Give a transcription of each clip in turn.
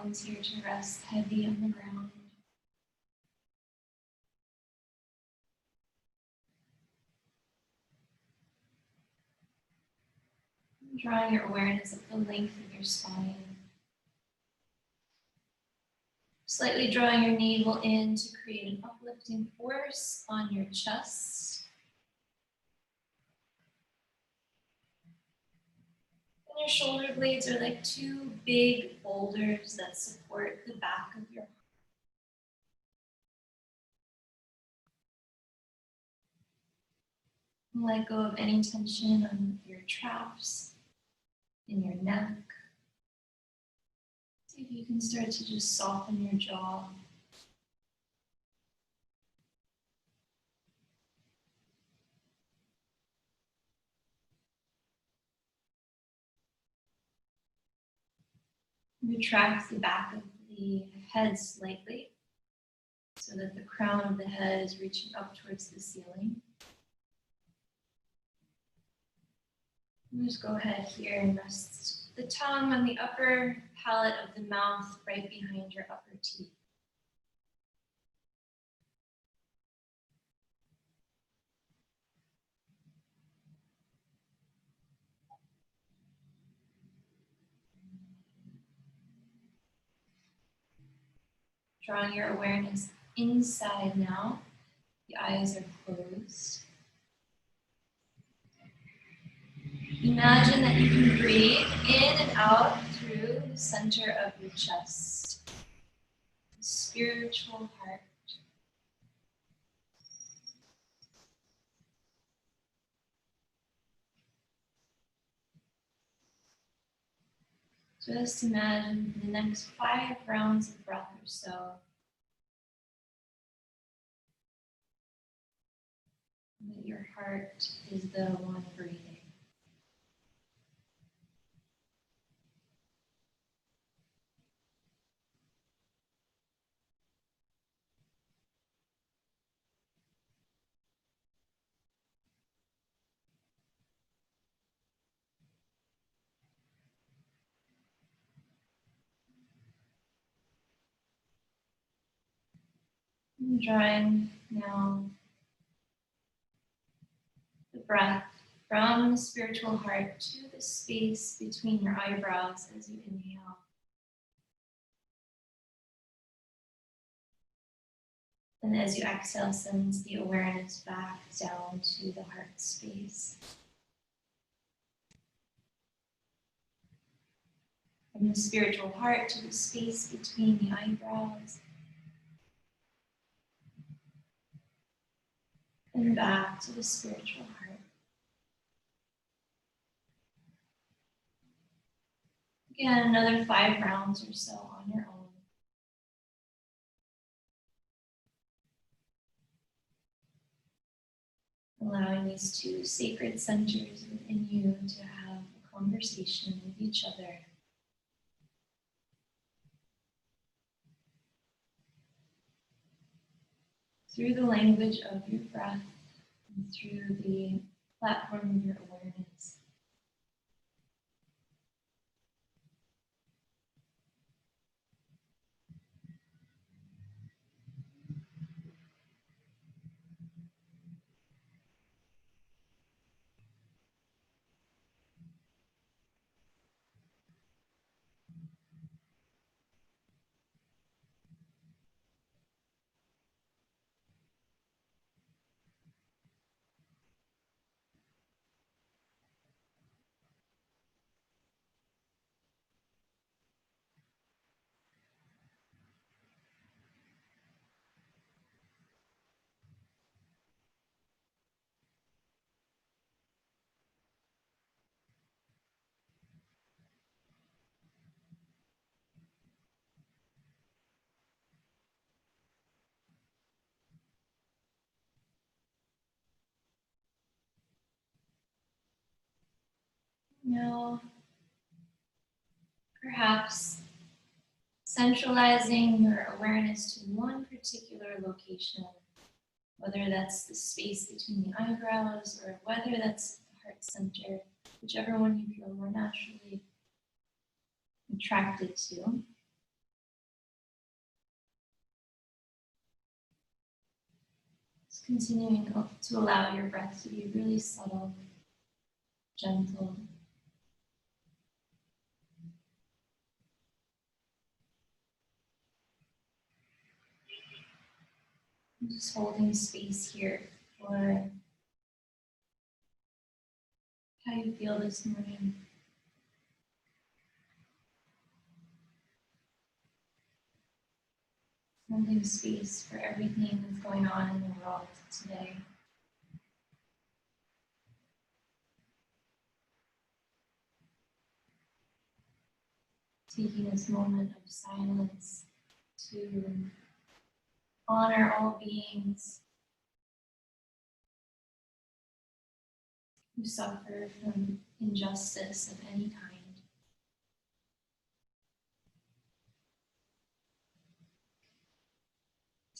bones here to rest heavy on the ground. Drawing your awareness up the length of your spine. Slightly drawing your navel in to create an uplifting force on your chest. And your shoulder blades are like two big boulders that support the back of your heart. Let go of any tension on your traps, in your neck. See if you can start to just soften your jaw. Retract the back of the head slightly so that the crown of the head is reaching up towards the ceiling. And just go ahead here and rest the tongue on the upper palate of the mouth right behind your upper teeth. Drawing your awareness inside now. The eyes are closed. Imagine that you can breathe in and out through the center of your chest, the spiritual heart. Just imagine the next 5 rounds of breath or so. That your heart is the one breathing. And drawing now the breath from the spiritual heart to the space between your eyebrows as you inhale. And as you exhale, sends the awareness back down to the heart space. From the spiritual heart to the space between the eyebrows. And back to the spiritual heart. Again, another 5 rounds or so on your own. Allowing these 2 sacred centers within you to have a conversation with each other. Through the language of your breath and through the platform of your awareness. Now, perhaps centralizing your awareness to one particular location, whether that's the space between the eyebrows or whether that's the heart center, whichever one you feel more naturally attracted to. Continuing to allow your breath to be really subtle, gentle. I'm just holding space here for how you feel this morning. Holding space for everything that's going on in the world today. Taking this moment of silence to honor all beings who suffer from injustice of any kind.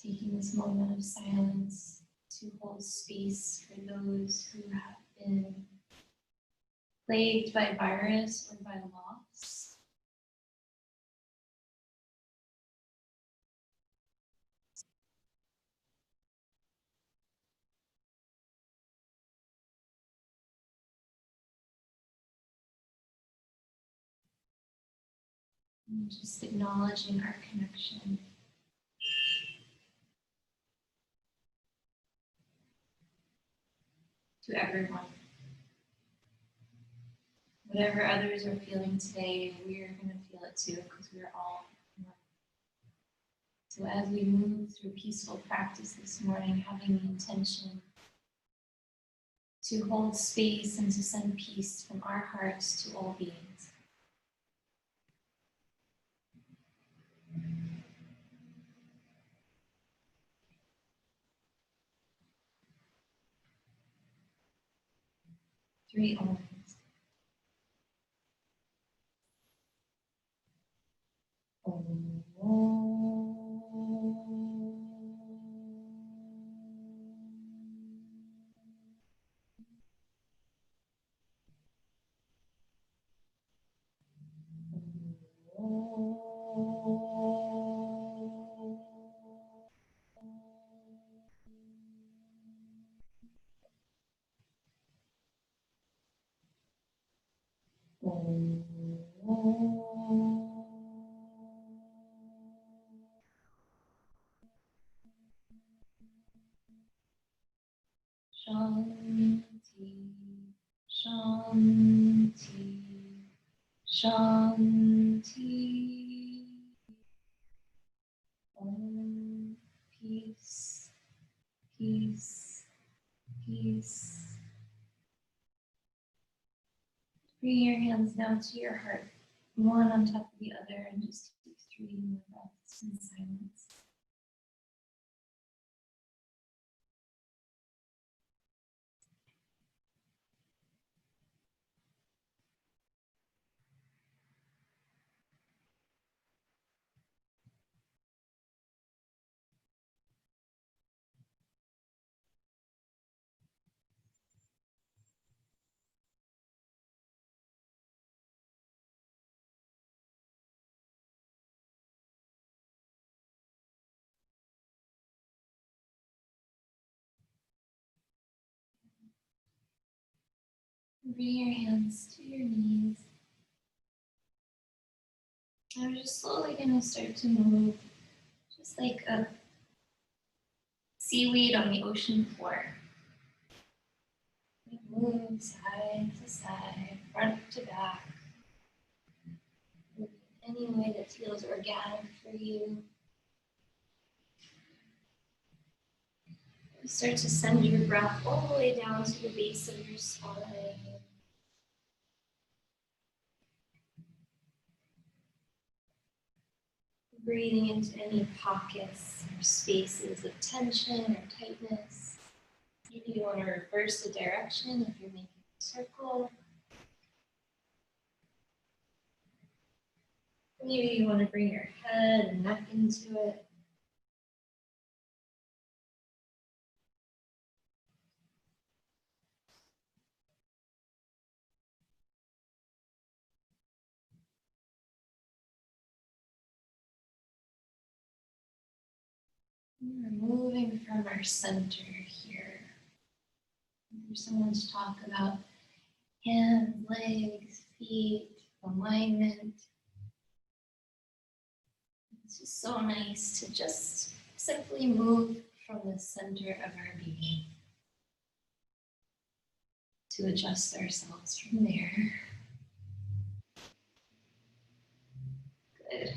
Taking this moment of silence to hold space for those who have been plagued by virus or by loss. And just acknowledging our connection to everyone. Whatever others are feeling today, we are going to feel it too, because we are all one. So as we move through peaceful practice this morning, having the intention to hold space and to send peace from our hearts to all beings. Three Ms. Shanti, Shanti, Shanti. Om, peace, peace, peace. Bring your hands down to your heart, one on top of the other, and just take 3 more breaths in silence. Bring your hands to your knees. And we're just slowly going to start to move, just like a seaweed on the ocean floor. We move side to side, front to back, in any way that feels organic for you. Start to send your breath all the way down to the base of your spine. Breathing into any pockets or spaces of tension or tightness. Maybe you want to reverse the direction if you're making a circle. Maybe you want to bring your head and neck into it. We're moving from our center here. There's someone to talk about hands, legs, feet, alignment. It's just so nice to just simply move from the center of our being to adjust ourselves from there. Good.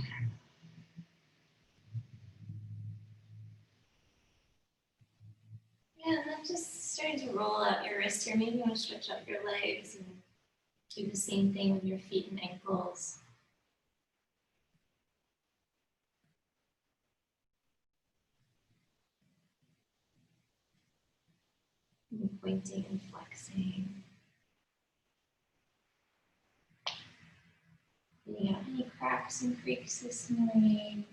Yeah, and then just starting to roll out your wrist here. Maybe you want to stretch out your legs and do the same thing with your feet and ankles. And pointing and flexing. Getting out any cracks and creaks this morning.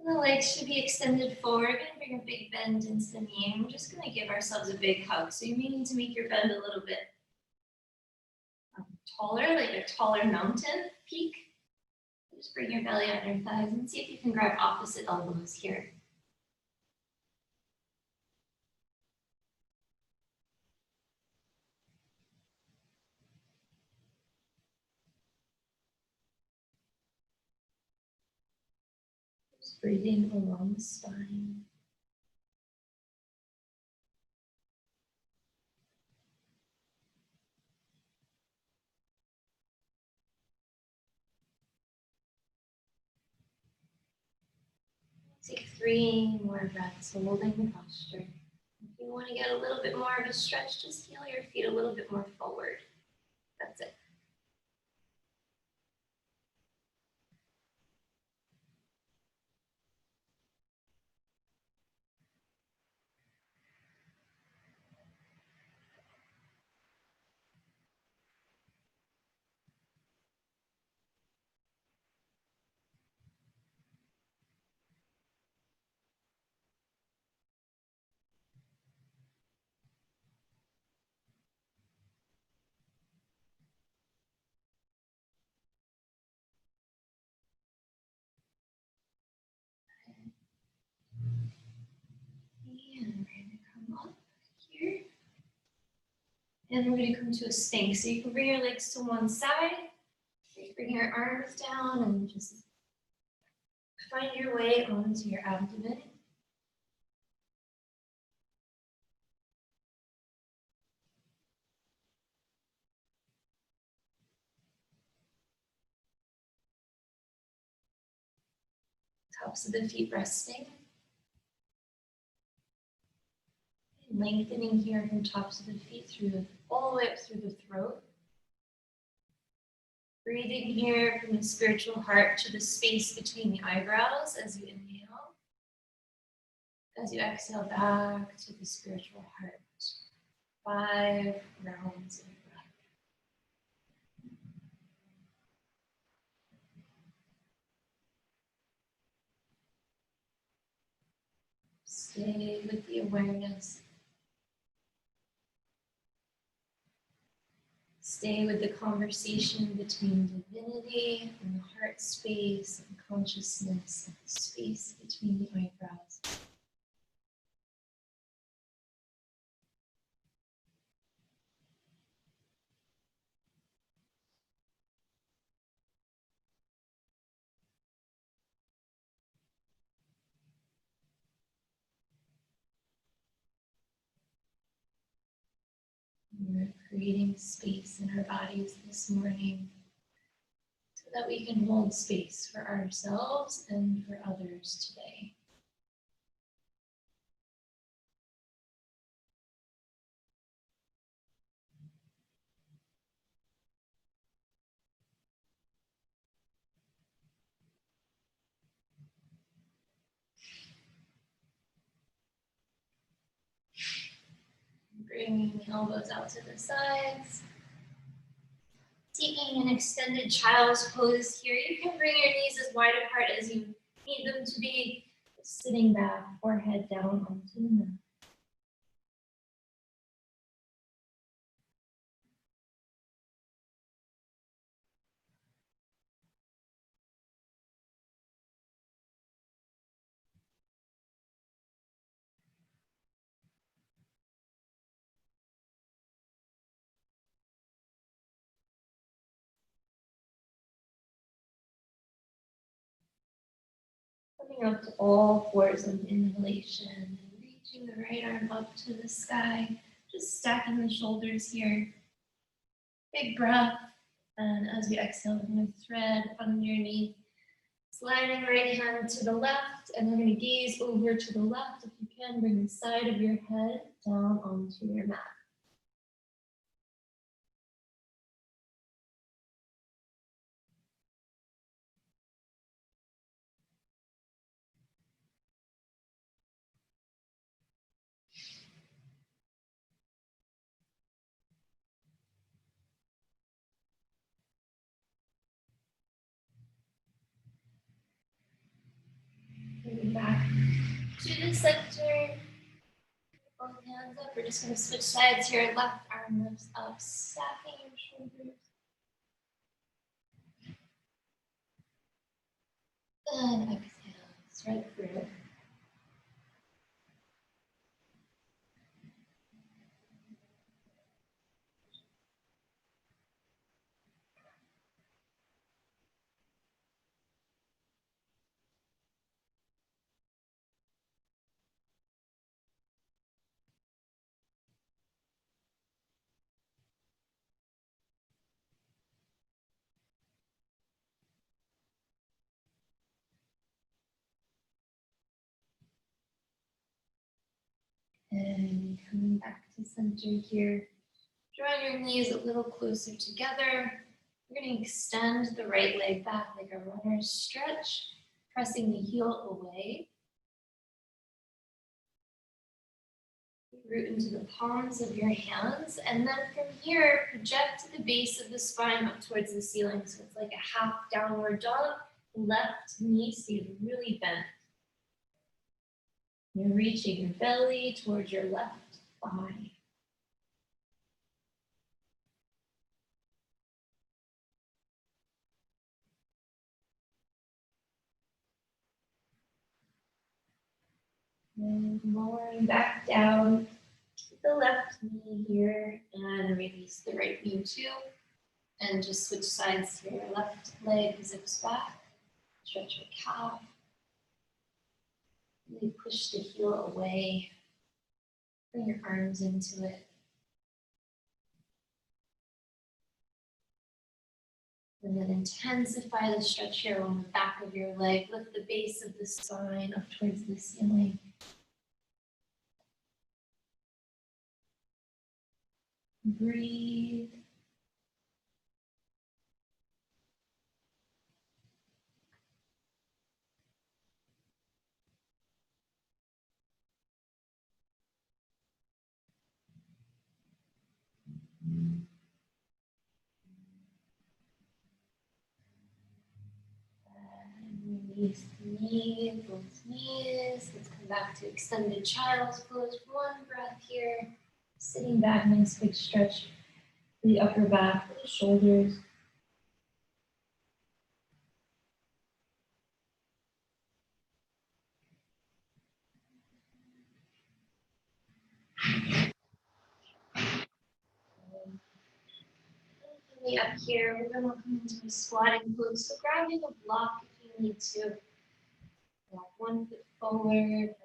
The legs should be extended forward. We're going to bring a big bend into the knee. And we're just going to give ourselves a big hug. So you may need to make your bend a little bit taller, like a taller mountain peak. Just bring your belly on your thighs and see if you can grab opposite elbows here. Just breathing along the spine. Take 3 more breaths, holding the posture. If you want to get a little bit more of a stretch, just heel your feet a little bit more forward. That's it. And we're going to come up here. And we're going to come to a sphinx. So you can bring your legs to one side. Bring your arms down and just find your way onto your abdomen. Tops of the feet resting. Lengthening here from tops of the feet through all the way up through the throat. Breathing here from the spiritual heart to the space between the eyebrows as you inhale. As you exhale back to the spiritual heart. 5 rounds of breath. Stay with the awareness. Stay with the conversation between divinity and the heart space and consciousness and the space between the eyebrows. We're creating space in our bodies this morning so that we can hold space for ourselves and for others today. Bringing the elbows out to the sides. Taking an extended child's pose here. You can bring your knees as wide apart as you need them to be. Sitting back, forehead down onto the mat. Coming up to all fours on inhalation and reaching the right arm up to the sky. Just stacking the shoulders here. Big breath. And as we exhale, we're going to thread underneath. Sliding right hand to the left, and we're going to gaze over to the left. If you can, bring the side of your head down onto your mat. Moving back to the center. Both hands up. We're just going to switch sides here. Left arm lifts up, stacking your shoulders. And exhale, straight through. And coming back to center here. Drawing your knees a little closer together. We're going to extend the right leg back like a runner's stretch, pressing the heel away. Root into the palms of your hands, and then from here, project the base of the spine up towards the ceiling. So it's like a half downward dog. Left knee stays really bent. You're reaching your belly towards your left thigh. And lowering back down to the left knee here, and release the right knee too. And just switch sides here. Left leg zips back. Stretch your calf. Really push the heel away. Bring your arms into it. And then intensify the stretch here on the back of your leg. Lift the base of the spine up towards the ceiling. Breathe. Release the knee, both knees. Let's come back to extended child's pose. One breath here. Sitting back, nice big stretch for the upper back, for the shoulders. Up here, we're going to come into a squatting pose. So grabbing a block if you need to. Walk one foot forward and then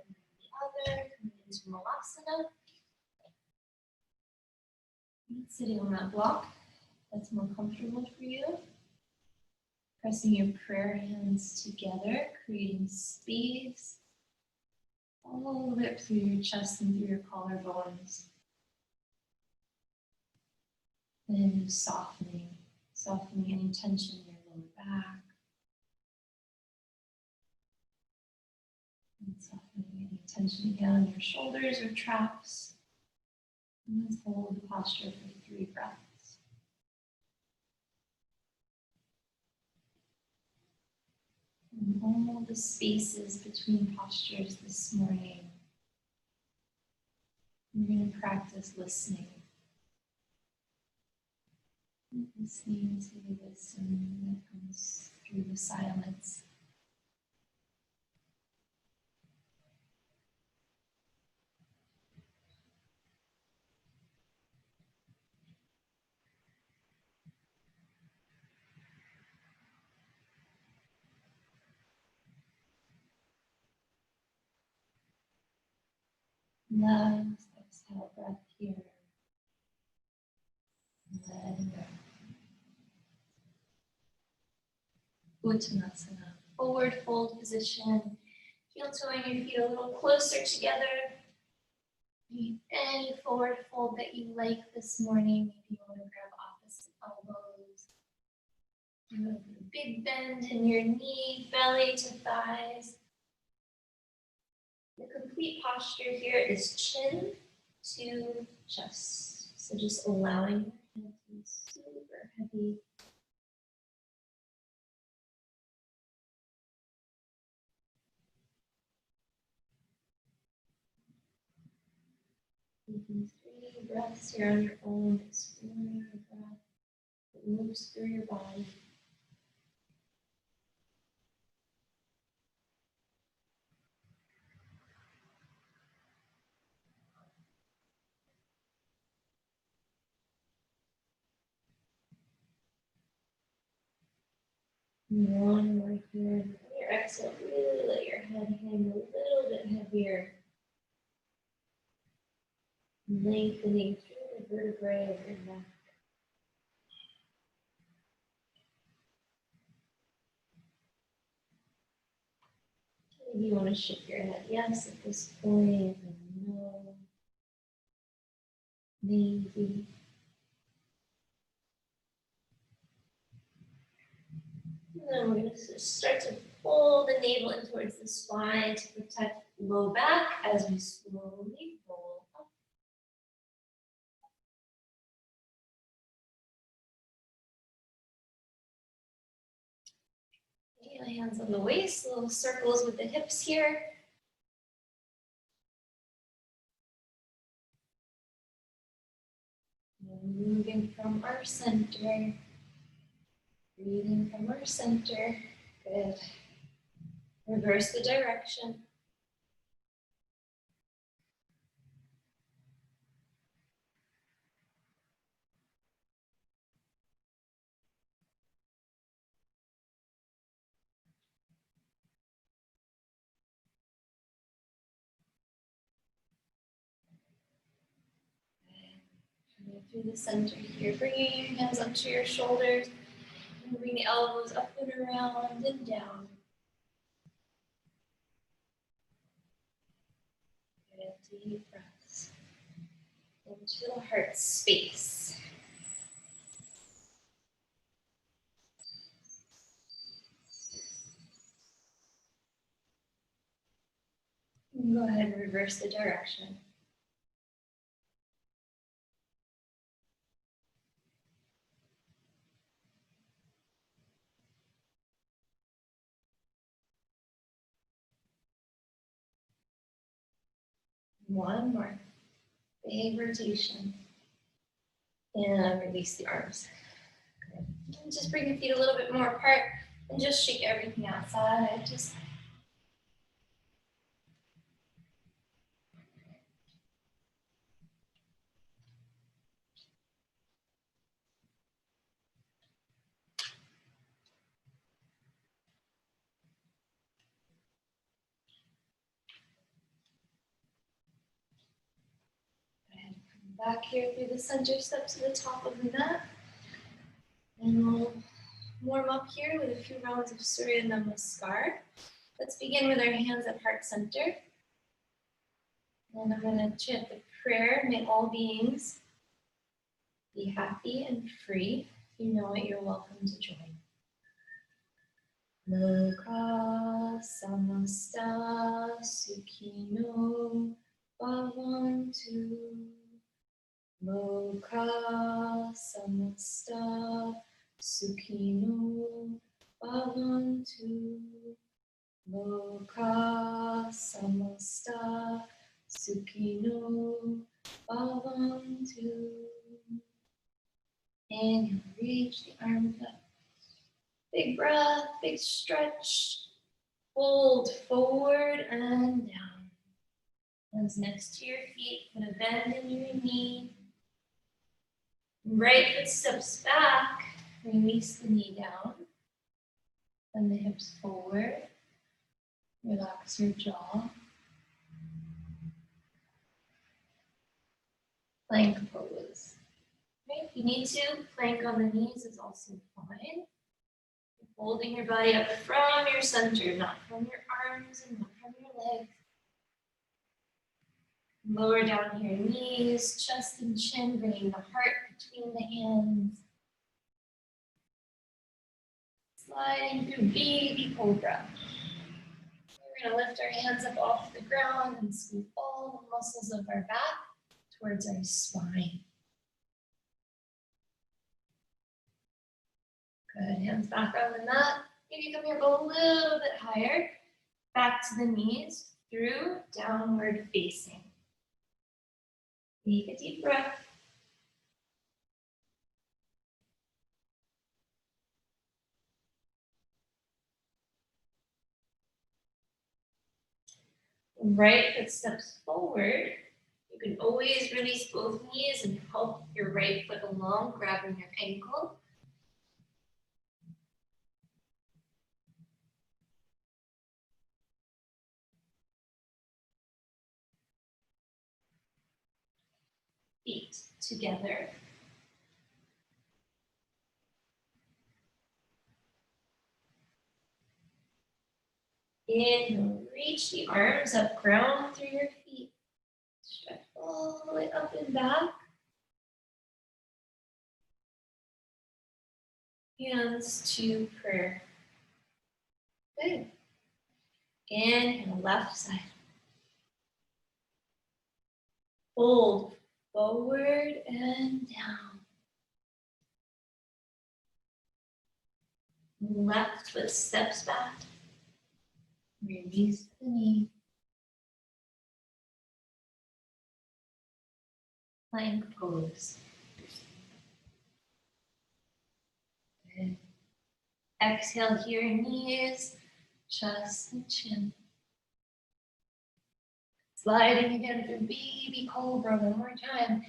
the other. Coming into Malasana. Sitting on that block, that's more comfortable for you. Pressing your prayer hands together, creating space all the way up through your chest and through your collarbones. And softening any tension in your lower back. And softening any tension down your shoulders or traps. And let's hold the posture for 3 breaths. And all the spaces between postures this morning, we're going to practice listening. Listening to the wisdom that comes through the silence. Last exhale breath here. Letting go. Uttanasana. Forward fold position. Heel toeing your feet a little closer together. Any forward fold that you like this morning. Maybe you want to grab opposite elbows. Do a big bend in your knee, belly to thighs. The complete posture here is chin to chest. So just allowing your head to be super heavy. Taking 3 breaths here on your own, exploring the breath that moves through your body. One more here. On your exhale, really let your head hang a little bit heavier. Lengthening through the vertebrae of your neck. Maybe you want to shift your head yes at this point, and no, maybe. And then we're going to start to pull the navel in towards the spine to protect low back as we slowly roll up. Okay, hands on the waist, little circles with the hips here. And moving from our center, breathing from our center. Good. Reverse the direction. Through the center here, bringing your hands up to your shoulders, moving the elbows up and around and down. Good, deep breaths into the heart space. And go ahead and reverse the direction. One more. Big rotation. And release the arms. Good. And just bring your feet a little bit more apart and just shake everything outside. Just back here through the center, step to the top of the mat. And we'll warm up here with a few rounds of Surya Namaskar. Let's begin with our hands at heart center. And I'm going to chant the prayer, may all beings be happy and free. If you know it, you're welcome to join. Loka samasta sukhino bhavantu. Loka samasta sukhino bhavantu. Loka samasta sukhino bhavantu. And reach the arms up. Big breath, big stretch. Fold forward and down. Hands next to your feet. Put a bend in your knee. Right foot steps back. Release the knee down. Bend the hips forward. Relax your jaw. Plank pose. Right? If you need to, plank on the knees is also fine. Holding your body up from your center, not from your arms and not from your legs. Lower down your knees, chest and chin, bringing the heart between the hands. Sliding through baby cobra. We're going to lift our hands up off the ground and scoop all the muscles of our back towards our spine. Good, hands back on the mat. Maybe come here, go a little bit higher. Back to the knees, through downward facing. Take a deep breath. Right foot steps forward. You can always release both knees and help your right foot along, grabbing your ankle. Feet together. Inhale, reach the arms up, ground through your feet. Stretch all the way up and back. Hands to prayer. Good. Inhale, left side. Fold forward and down. Left foot steps back. Release the knee. Plank pose. Good. Exhale here, knees, chest and chin. Sliding again through baby cobra one more time.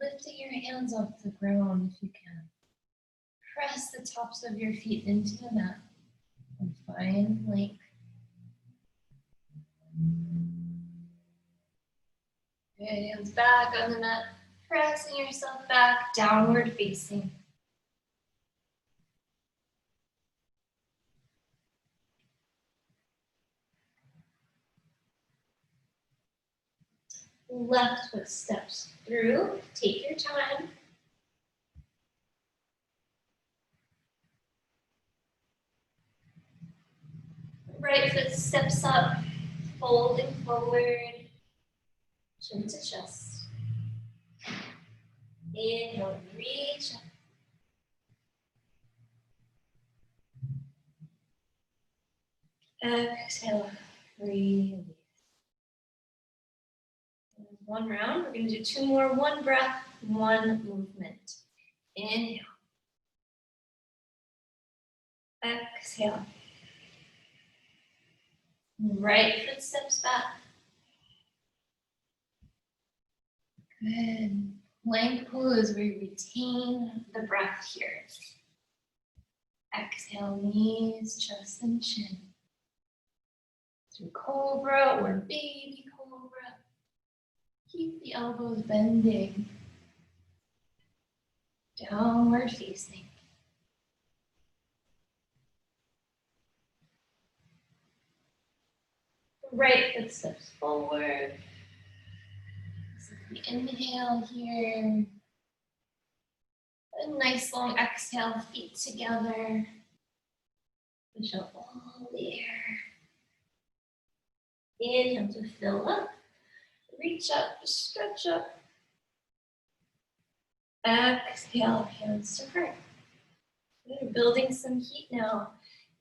Lifting your hands off the ground if you can. Press the tops of your feet into the mat and find length. Good, hands back on the mat. Pressing yourself back, downward facing. Left foot steps through. Take your time. Right foot steps up, folding forward, chin to chest. Inhale, reach up. Exhale, release. One round. We're going to do two more. One breath, one movement. Inhale. Exhale. Right foot steps back. Good. Plank pose where you retain the breath here. Exhale, knees, chest, and chin. Through cobra or baby cobra. Keep the elbows bending. Downward facing. Right foot steps forward. So we inhale here. A nice long exhale, feet together. Push out all the air. Inhale to fill up. Reach up, stretch up. Exhale, hands to heart. We're building some heat now.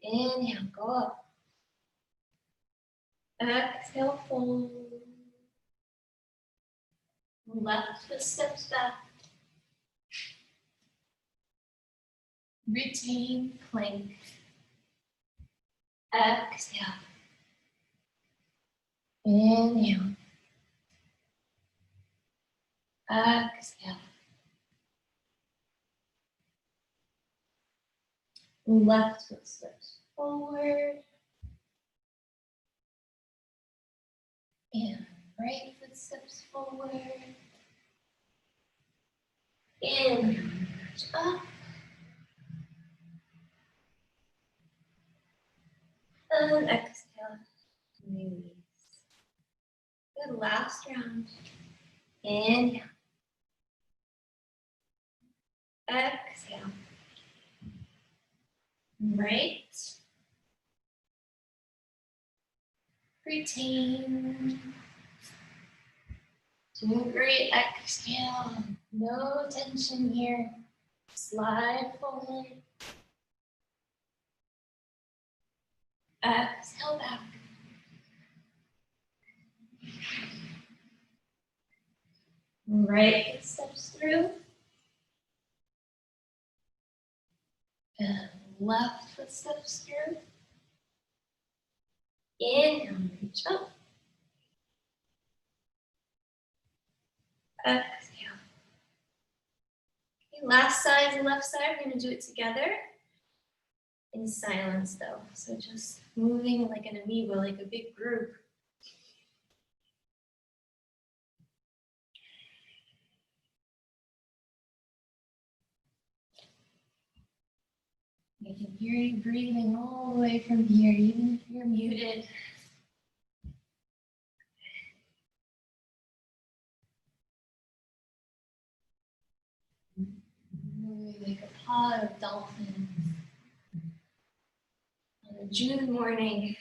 Inhale, go up. Exhale, fold. Left foot steps back. Retain plank. Exhale. Inhale. Exhale. Left foot steps forward. And right foot steps forward. Inhale, reach up. And exhale, release. Good, last round. Inhale. Exhale. Right. Retain. Doing great. Exhale. No tension here. Slide forward. Exhale back. Right steps through. And left foot steps through. Inhale, reach up. Exhale. Okay, last side and left side, we're going to do it together. In silence though, so just moving like an amoeba, like a big group. I can hear you breathing all the way from here, even if you're muted. Moving like a pod of dolphins on a June morning.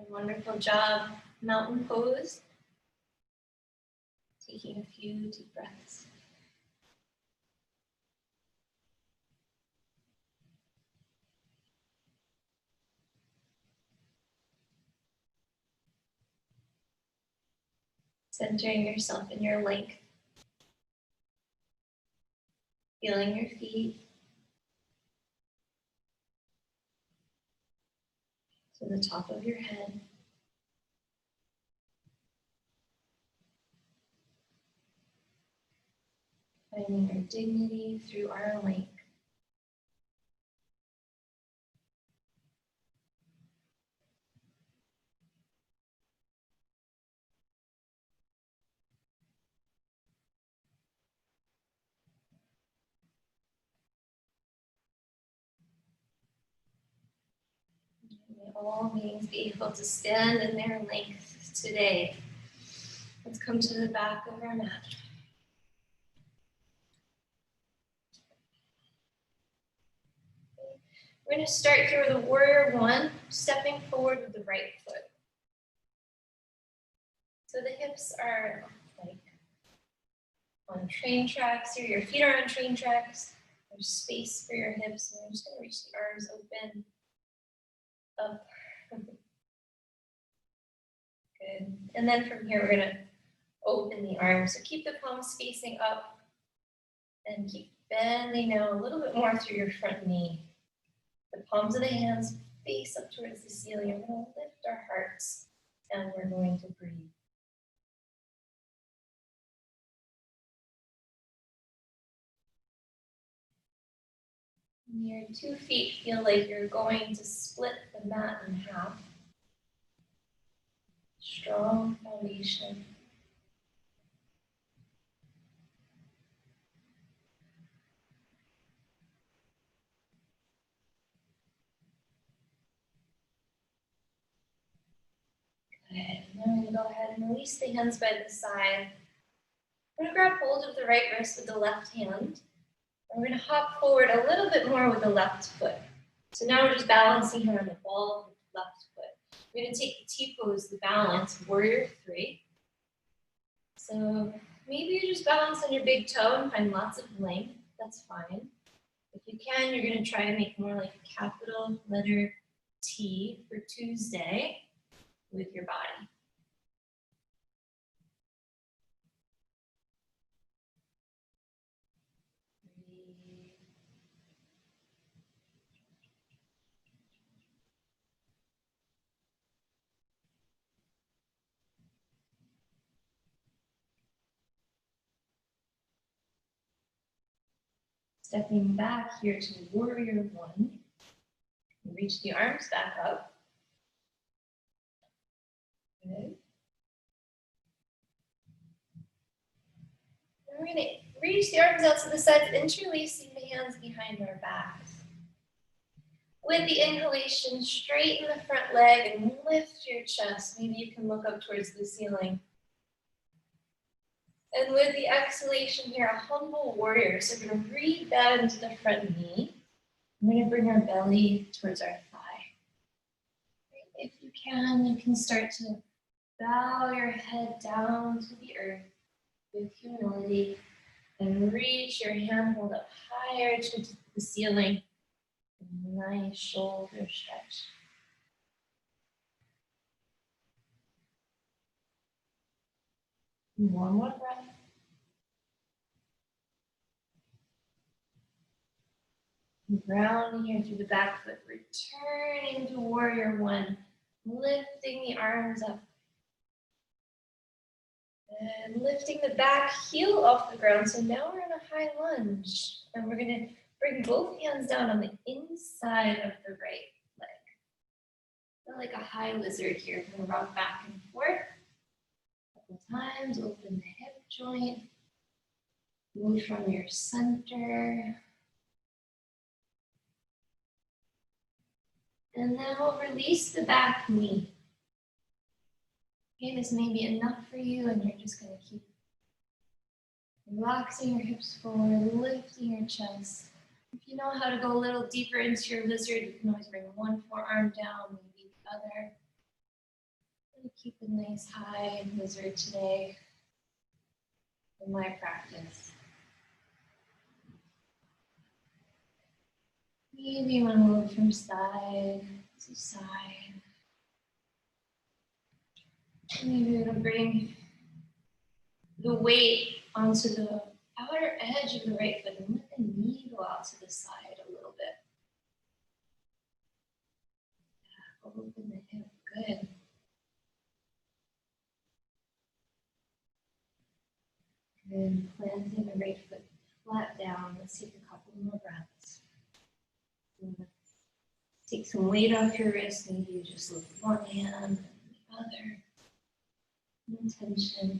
Wonderful job, mountain pose. Taking a few deep breaths. Centering yourself in your length. Feeling your feet to the top of your head. Finding our dignity through our length. May all beings be able to stand in their length today. Let's come to the back of our mat. We're going to start here with a warrior one, stepping forward with the right foot. So the hips are like on train tracks here. Your feet are on train tracks. There's space for your hips. And we're just going to reach the arms open, up. Good. And then from here, we're going to open the arms. So keep the palms facing up and keep bending down a little bit more through your front knee. The palms of the hands face up towards the ceiling. We're going to lift our hearts and we're going to breathe. Your 2 feet feel like you're going to split the mat in half. Strong foundation. Good. Now I'm going to go ahead and release the hands by the side. We're going to grab hold of the right wrist with the left hand. We're going to hop forward a little bit more with the left foot. So now we're just balancing here on the ball with the left foot. We're going to take the T-pose, the balance, warrior 3. So maybe you just balance on your big toe and find lots of length. That's fine. If you can, you're going to try to make more like a capital letter T for Tuesday with your body. Stepping back here to warrior one. Reach the arms back up. Good. And we're going to reach the arms out to the sides, interlacing the hands behind our backs. With the inhalation, straighten the front leg and lift your chest. Maybe you can look up towards the ceiling. And with the exhalation here, a humble warrior. So we're going to rebend the front knee. We're going to bring our belly towards our thigh. If you can start to bow your head down to the earth with humility and reach your handhold up higher to the ceiling. Nice shoulder stretch. One more breath. Grounding here through the back foot, returning to warrior one, lifting the arms up. And lifting the back heel off the ground. So now we're in a high lunge. And we're going to bring both hands down on the inside of the right leg. Feel like a high lizard here. We're going to rock back and forth. A couple times, open the hip joint. Move from your center. And then we'll release the back knee. Okay, this may be enough for you, and you're just going to keep relaxing your hips forward, lifting your chest. If you know how to go a little deeper into your lizard, you can always bring one forearm down, maybe the other. And keep a nice high lizard today in my practice. Maybe you want to move from side to side. Maybe we're going to bring the weight onto the outer edge of the right foot and let the knee go out to the side a little bit. Yeah, open the hip, good. And planting the right foot flat down. Let's take a couple more breaths. Take some weight off your wrist. Maybe you just lift one hand and the other. Intention.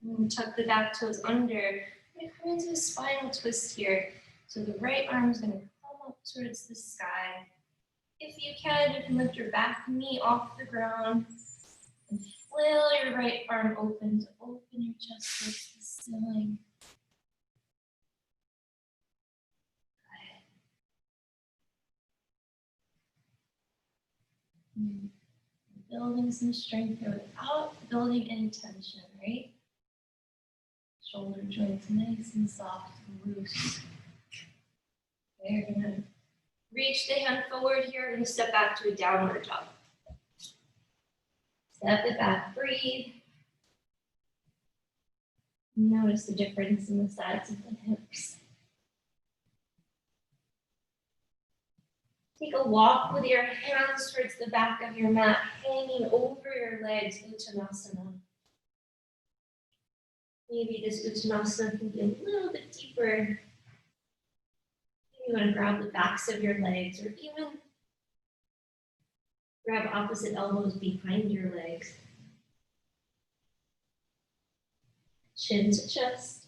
And tuck the back toes under. We're going to come into a spinal twist here. So the right arm is going to come up towards the sky. If you can lift your back knee off the ground and flail your right arm open to open your chest towards the ceiling. Building some strength here without building any tension, right? Shoulder joints nice and soft and loose. Okay, you're going to reach the hand forward here and step back to a downward dog. Step it back, breathe. Notice the difference in the sides of the hips. Take a walk with your hands towards the back of your mat, hanging over your legs, Uttanasana. Maybe this Uttanasana can be a little bit deeper. Maybe you want to grab the backs of your legs, or even grab opposite elbows behind your legs. Chin to chest.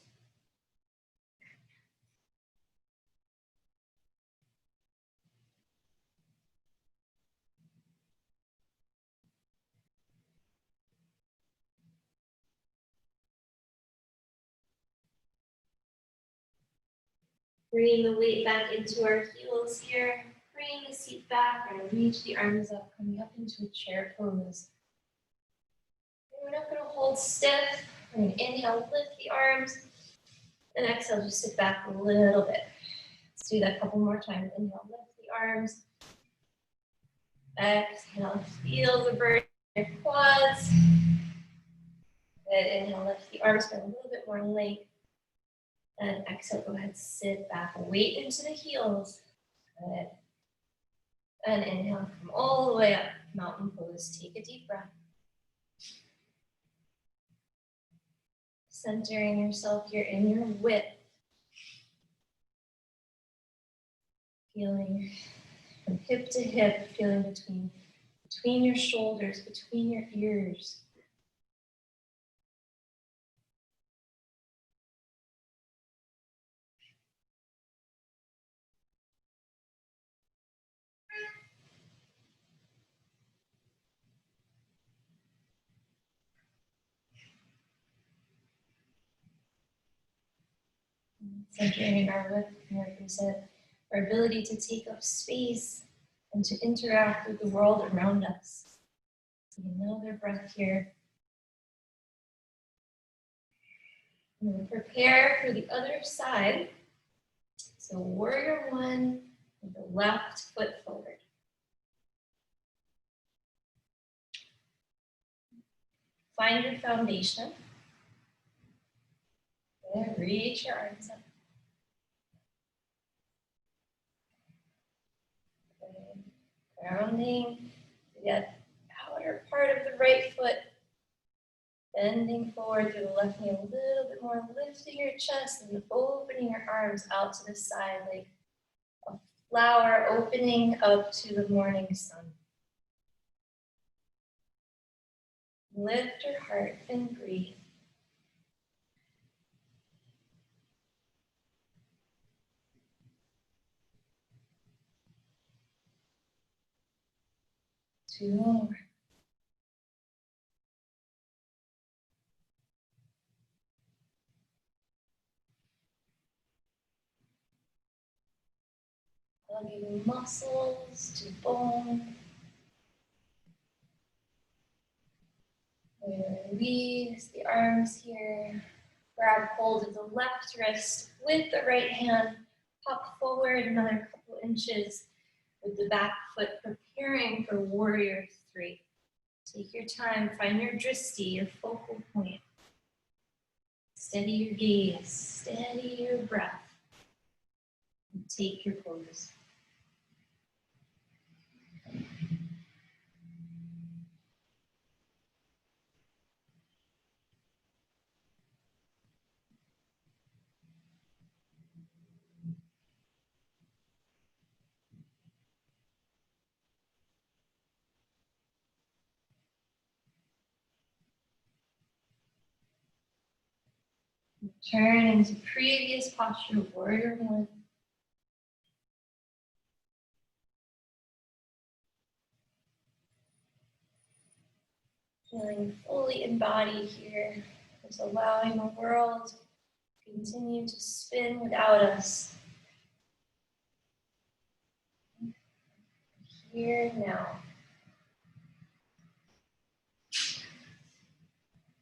Bringing the weight back into our heels here. Bring the seat back and reach the arms up, coming up into a chair pose. And we're not going to hold stiff. We're going to inhale, lift the arms, and exhale, just sit back a little bit. Let's do that a couple more times. Inhale, lift the arms. Exhale, feel the burn in your quads. Good. Inhale, lift the arms for a little bit more length. And exhale, go ahead, sit back, weight into the heels. Good. And inhale, come all the way up, mountain pose. Take a deep breath. Centering yourself here in your width. Feeling from hip to hip, feeling between your shoulders, between your ears. Centering in our width, like we said, our ability to take up space and to interact with the world around us. Take another breath here. And we'll prepare for the other side. So warrior one with the left foot forward. Find your foundation. And reach your arms up. Good. Grounding the outer part of the right foot. Bending forward through the left knee a little bit more, lifting your chest and opening your arms out to the side like a flower opening up to the morning sun. Lift your heart and breathe. Two more. Hugging muscles to bone. Release the arms here. Grab hold of the left wrist with the right hand. Hop forward another couple inches with the back foot, preparing for warrior three. Take your time, find your drishti, your focal point. Steady your gaze, steady your breath, and take your pose. Turn into previous posture, warrior one. Feeling fully embodied here, just allowing the world to continue to spin without us. Here now.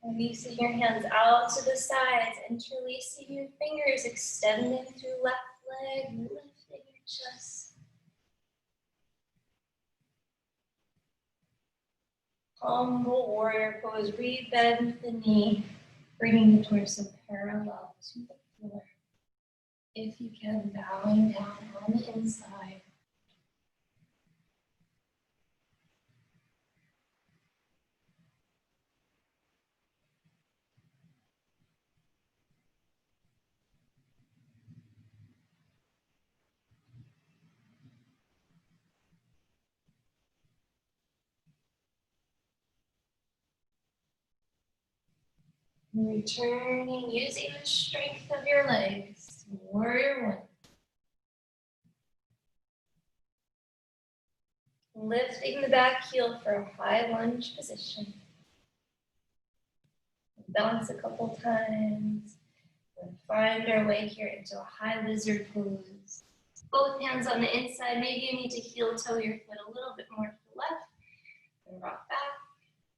Releasing your hands out to the sides, interlacing your fingers, extending through left leg, lifting your chest. Humble warrior pose, re-bend the knee, bringing the torso parallel to the floor. If you can, bowing down on the inside. Returning, using the strength of your legs, warrior one. Lifting the back heel for a high lunge position. Bounce a couple times. And find our way here into a high lizard pose. Both hands on the inside. Maybe you need to heel toe your foot a little bit more to the left. And rock back,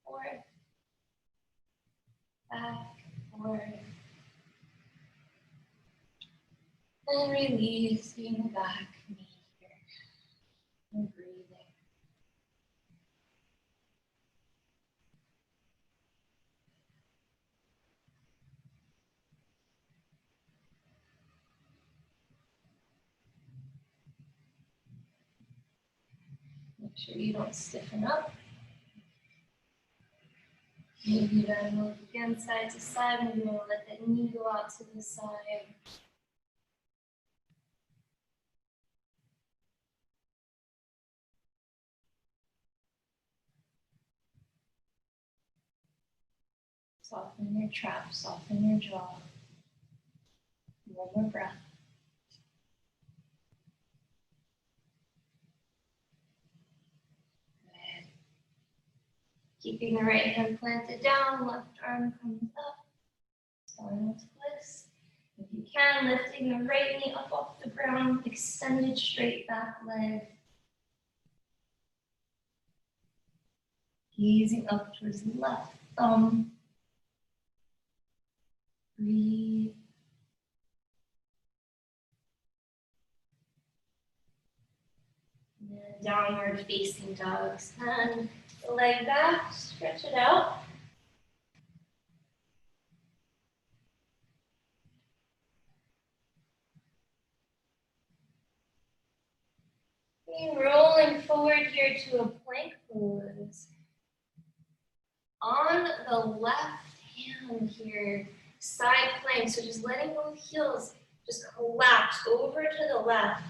forward, back, forward. And releasing the back knee here. And breathing. Make sure you don't stiffen up. Maybe then move again side to side. Maybe you want to let that knee go out to the side. Soften your trap, soften your jaw. One more breath. Good. Keeping the right hand planted down, left arm comes up. Spinal twist. If you can, lifting the right knee up off the ground, extended straight back leg. Gazing up towards the left thumb. Breathe. And then downward facing dog. Send the leg back, stretch it out. Rolling forward here to a plank pose. On the left hand here, side plank, so just letting both heels just collapse over to the left.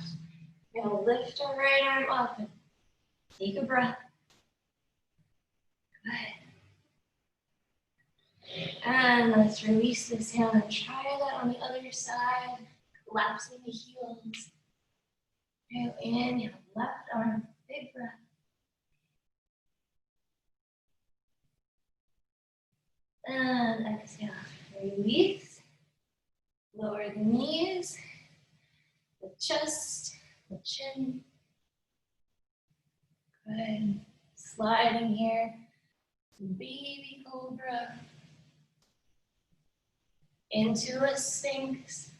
Now lift our right arm up and take a breath. Good. And let's release this hand and try that on the other side, collapsing the heels. Now inhale, left arm, big breath. And exhale, release. Lower the knees, the chest, the chin. Good. Sliding here, baby cobra. Into a sphinx.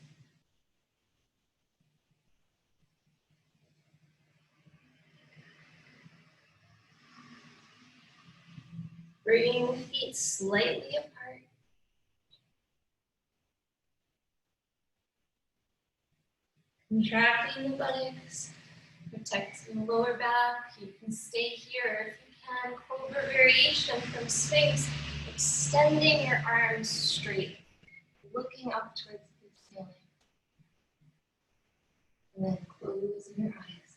Bringing the feet slightly apart. Contracting the buttocks, protecting the lower back. You can stay here if you can. Cobra variation from sphinx, extending your arms straight, looking up towards the ceiling. And then closing your eyes.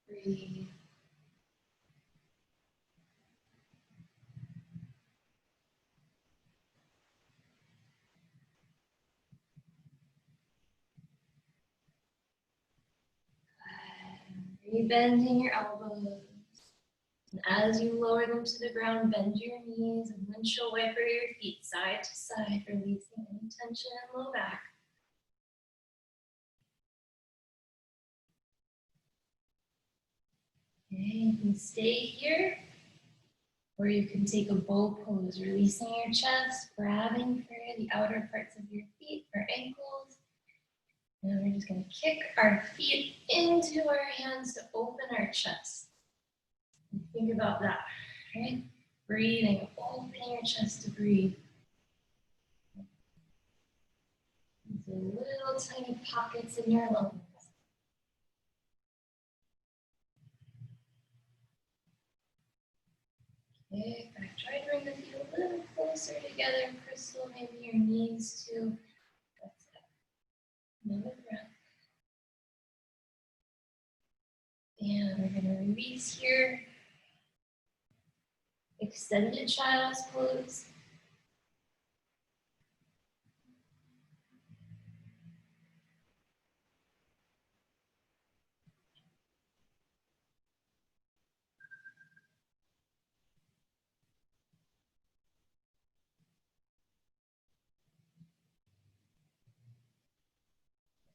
Breathe. Rebending your elbows. And as you lower them to the ground, bend your knees and windshield wiper your feet side to side, releasing any tension in low back. Okay, you can stay here, or you can take a bow pose, releasing your chest, grabbing for the outer parts of your feet or ankles. And we're just going to kick our feet into our hands to open our chest. And think about that, right? Breathing, opening your chest to breathe. These little tiny pockets in your lungs. Okay, back. Try to bring the feet a little closer together. Crystal, maybe your knees too. That's it. Another breath. And we're going to release here. Extended child's pose.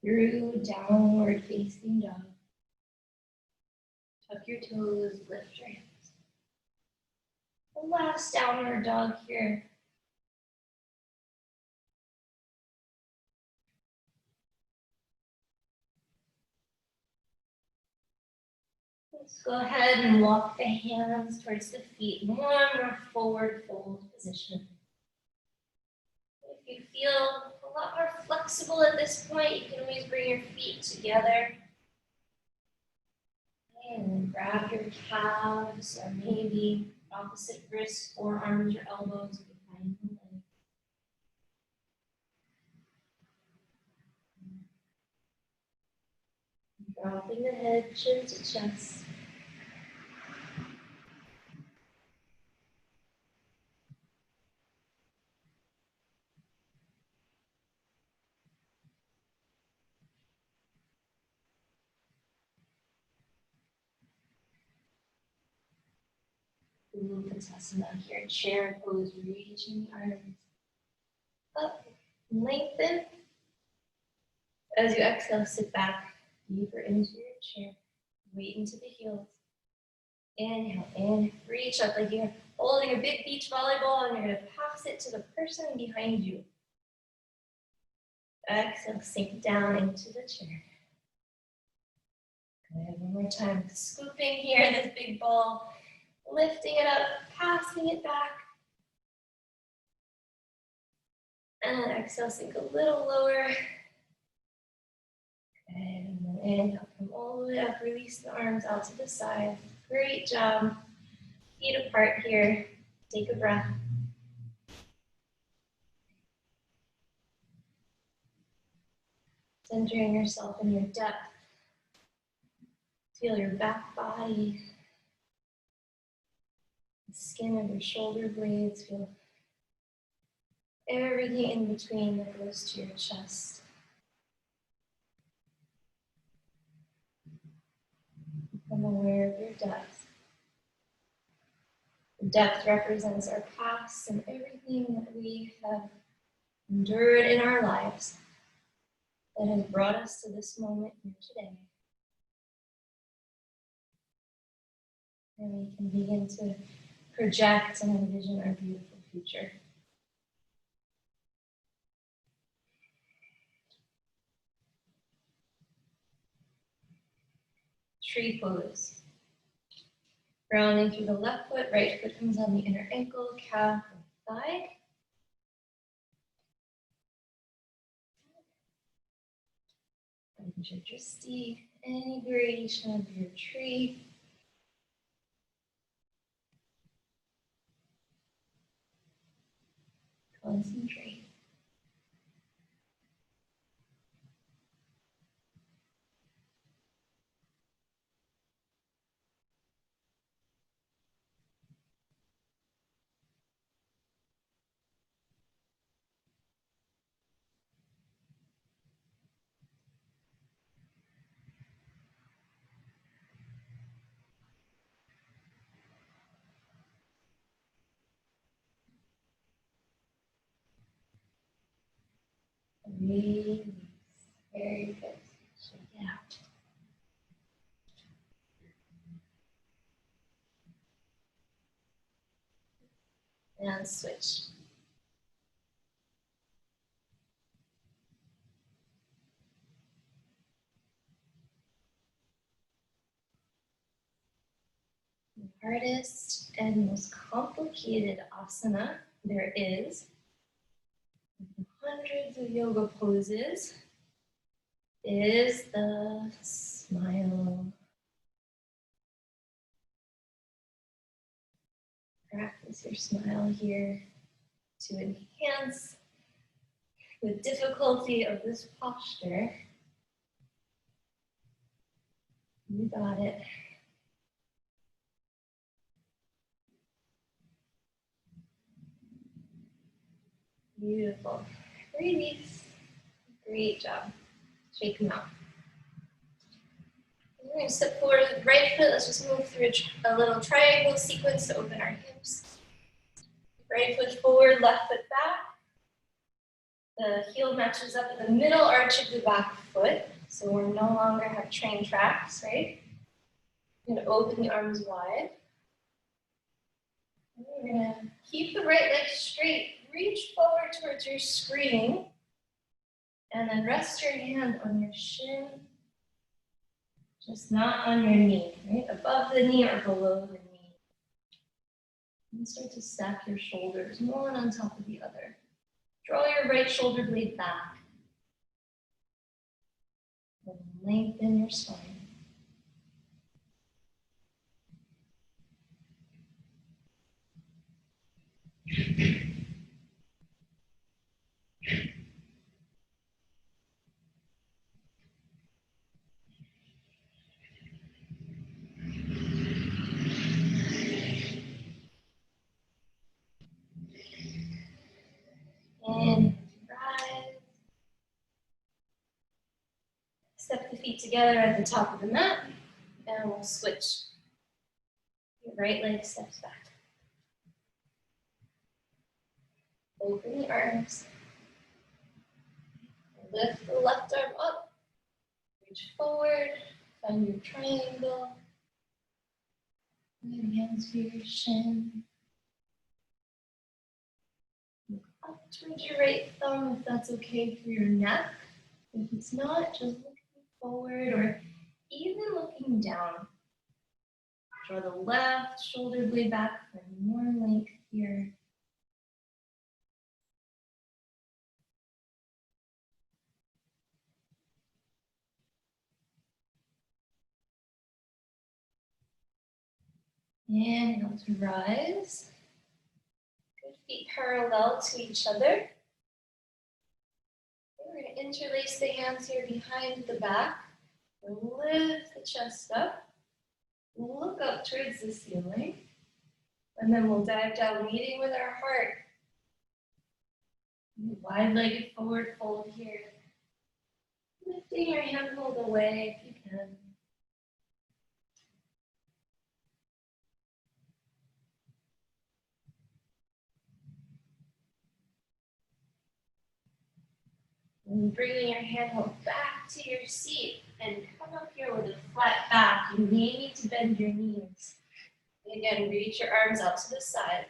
Through downward facing dog. Tuck your toes, lift your hips. The last downward dog here. Let's go ahead and walk the hands towards the feet. One more forward fold position. If you feel a lot more flexible at this point, you can always bring your feet together. And grab your calves or maybe opposite wrists, forearms, or elbows behind the leg. Dropping the head, chin to chest. Uttanasana here, chair pose, reaching the arms up, lengthen. As you exhale, sit back deeper into your chair, weight into the heels. Inhale, and reach up like you're holding a big beach volleyball and you're going to pass it to the person behind you. Exhale, sink down into the chair. Good, one more time. Scooping here, this big ball, lifting it up, passing it back. And then exhale, sink a little lower. Good, and then inhale, come all the way up, release the arms out to the side. Great job. Feet apart here. Take a breath. Centering yourself in your depth. Feel your back body. The skin of your shoulder blades. Feel everything in between that goes to your chest. Become aware of your depth. The depth represents our past and everything that we have endured in our lives that has brought us to this moment here today. And we can begin to project and envision our beautiful future. Tree pose. Grounding through the left foot, right foot comes on the inner ankle, calf, and thigh. Making sure just see any variation of your tree. Concentrate. Release. Very good. Shake it out. And switch. The hardest and most complicated asana there is, hundreds of yoga poses, is the smile. Practice your smile here to enhance the difficulty of this posture. You got it. Beautiful. Release. Great job. Shake them out. We're going to step forward with the right foot. Let's just move through a little triangle sequence to open our hips. Right foot forward, left foot back. The heel matches up at the middle arch of the back foot. So we no longer have train tracks, right? We're going to open the arms wide. And we're going to keep the right leg straight. Reach forward towards your screen. And then rest your hand on your shin. Just not on your knee, right? Above the knee or below the knee. And start to stack your shoulders, one on top of the other. Draw your right shoulder blade back. And lengthen your spine. Step the feet together at the top of the mat, and we'll switch. Your right leg steps back. Open the arms. Lift the left arm up. Reach forward. Find your triangle. Your hands for your shin. Look up towards your right thumb if that's okay for your neck. If it's not, just looking forward or even looking down. Draw the left shoulder blade back for more length here. Inhale to rise. Good, feet parallel to each other. We're going to interlace the hands here behind the back. Lift the chest up. Look up towards the ceiling. And then we'll dive down, meeting with our heart. Wide-legged forward fold here. Lifting your handhold away if you can. And bringing your handhold back to your seat and come up here with a flat back. You may need to bend your knees. And again, reach your arms out to the side.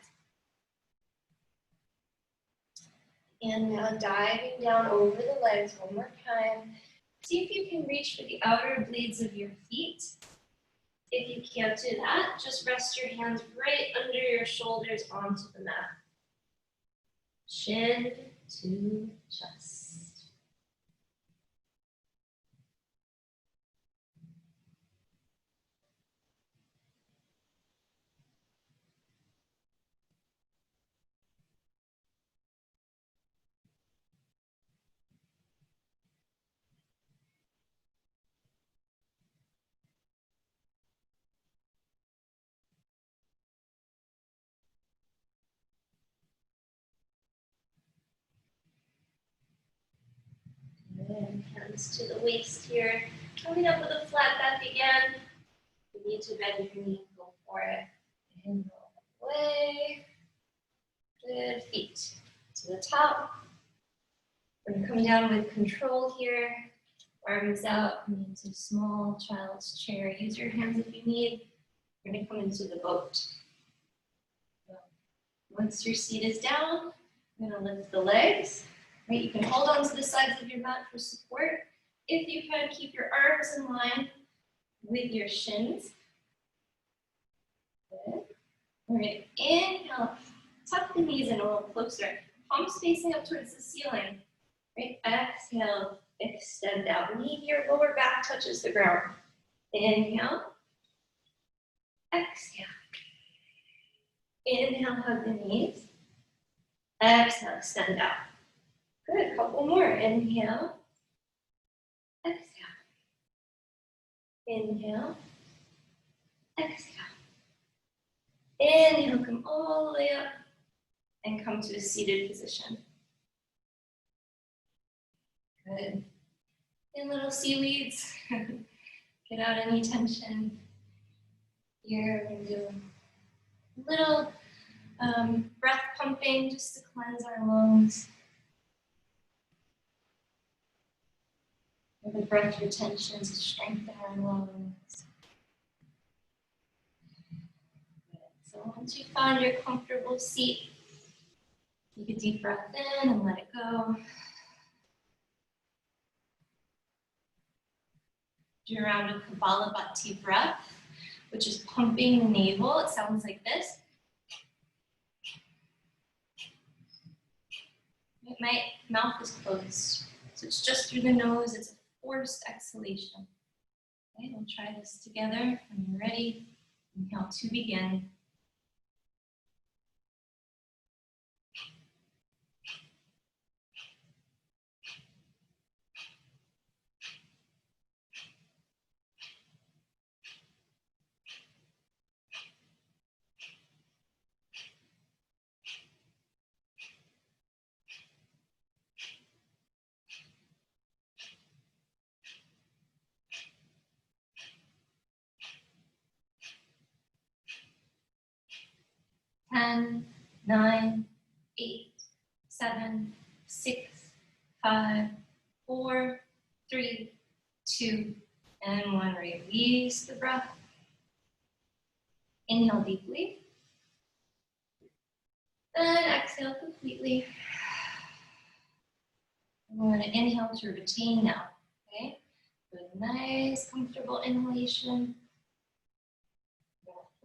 And now diving down over the legs one more time. See if you can reach for the outer blades of your feet. If you can't do that, just rest your hands right under your shoulders onto the mat. Chin to chest. And hands to the waist here. Coming up with a flat back again. If you need to bend your knee, go for it. And go away. Good, feet to the top. We're going to come down with control here. Arms out, come into small child's chair. Use your hands if you need. We're going to come into the boat. Once your seat is down, we're going to lift the legs. Right, you can hold on to the sides of your mat for support. If you can, keep your arms in line with your shins. Good. We're going to inhale, tuck the knees in a little closer. Palms facing up towards the ceiling. Right, exhale, extend out. Knee here, lower back touches the ground. Inhale, exhale. Inhale, hug the knees. Exhale, extend out. Good, a couple more. Inhale, exhale. Inhale, exhale. Inhale, come all the way up and come to a seated position. Good. And little seaweeds. Get out any tension. Here, we're going to do a little breath pumping just to cleanse our lungs. The breath retention to strengthen our lungs. So once you find your comfortable seat, take a deep breath in and let it go. Do a round of Kapalabhati Breath, which is pumping the navel. It sounds like this. My mouth is closed, so it's just through the nose. It's a forced exhalation. Okay, we'll try this together. When you're ready, inhale to begin. 9, 8, 7, 6, 5, 4, 3, 2, and 1. Release the breath. Inhale deeply. Then exhale completely. We're going to inhale to retain now. Okay? Good, nice, comfortable inhalation.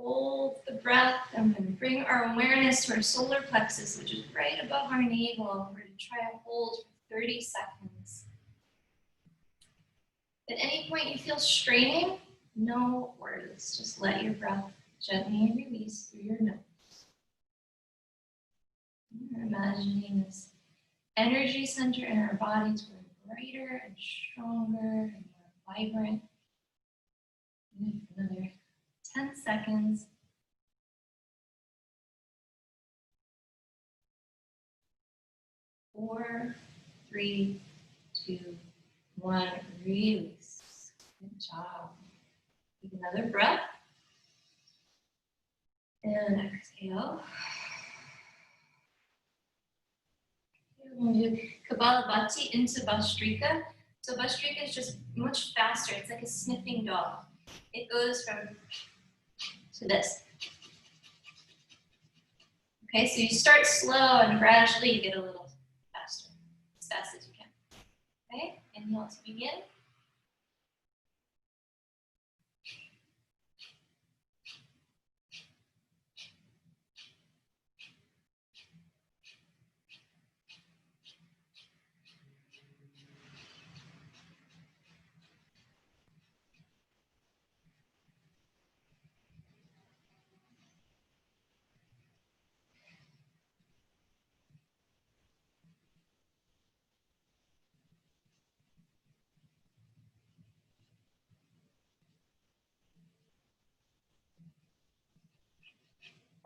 Hold the breath. I'm going to bring our awareness to our solar plexus, which is right above our navel. We're going to try to hold for 30 seconds. At any point you feel straining, no worries. Just let your breath gently release through your nose. We're imagining this energy center in our bodies growing brighter and stronger and more vibrant. Another 10 seconds. 4, 3, 2, 1. Release. Good job. Take another breath. And exhale. We're going to do Kapalabhati into Bhastrika. So Bhastrika is just much faster. It's like a sniffing dog. It goes from to this. Okay, so you start slow and gradually you get a little faster, as fast as you can. Okay, inhale to begin.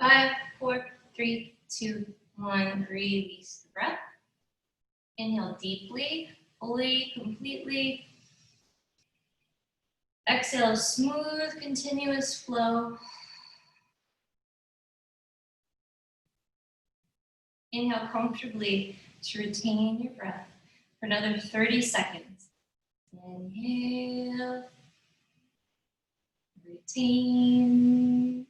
Five, 4, 3, 2, 1. Release the breath. Inhale deeply, fully, completely. Exhale, smooth, continuous flow. Inhale comfortably to retain your breath for another 30 seconds. Inhale, retain.